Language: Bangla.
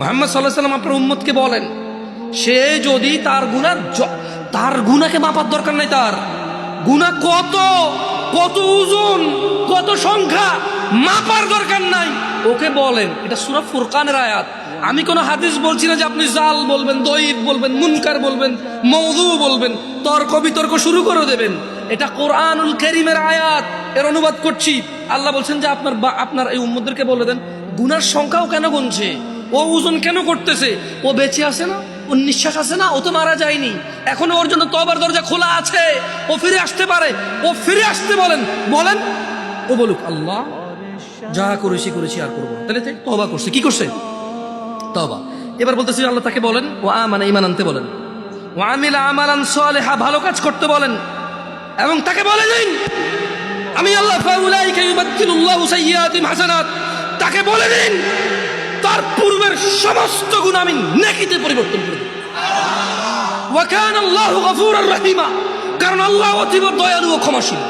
মুহাম্মদ সাল্লাল্লাহু আলাইহি ওয়াসাল্লাম আপনার উম্মতকে বলেন, সে যদি তার গুনাহকে মাপার দরকার নাই, তার গুনাহ কত কত ওজন কত সংখ্যা মাপার দরকার নাই, ওকে বলেন। এটা সূরা ফুরকানের আয়াত। আমি কোন হাদিস বলছি না যে আপনি জাল বলবেন, দঈফ বলবেন, মুনকার বলবেন, মওযু বলবেন, তর্ক বিতর্ক শুরু করে দেবেন। এটা কোরআনুল কারীমের আয়াত, এর অনুবাদ করছি। আল্লাহ বলছেন যে আপনার এই উম্মতদেরকে বলে দেন, গুনার সংখ্যাও কেন গুনছে, ও ওজন কেন করতেছে, ও বেঁচে আছে না, ও নিঃশ্বাস আছে না, ও তো মারা যায়নি, এখনো ওর জন্য তওবার দরজা খোলা আছে, ও ফিরে আসতে পারে, ও ফিরে আসতে বলেন। ও বলুক আল্লাহ যা করেছি আর করবো না। তাহলে তওবা করছে, কি করছে? তওবা। এবার বলতেছি আল্লাহ তাকে বলেন ও আমানা, ঈমান আনতে বলেন, ও আমিলা আমালান সালিহা, ভালো কাজ করতে বলেন, এবং তাকে বলে দিন আমি আল্লাহ ফাউলাইকা ইউবাদদিলুল্লাহু সাইয়্যাতিহিম হাসানাত, তাকে বলে দিন তার পূর্বের সমস্ত গুনাহ আমি নেকিতে পরিবর্তন করে দেব। ওয়া কানা আল্লাহু গফুরার রহিমা, কারণ আল্লাহ অতীব দয়ালু ও ক্ষমাশীল।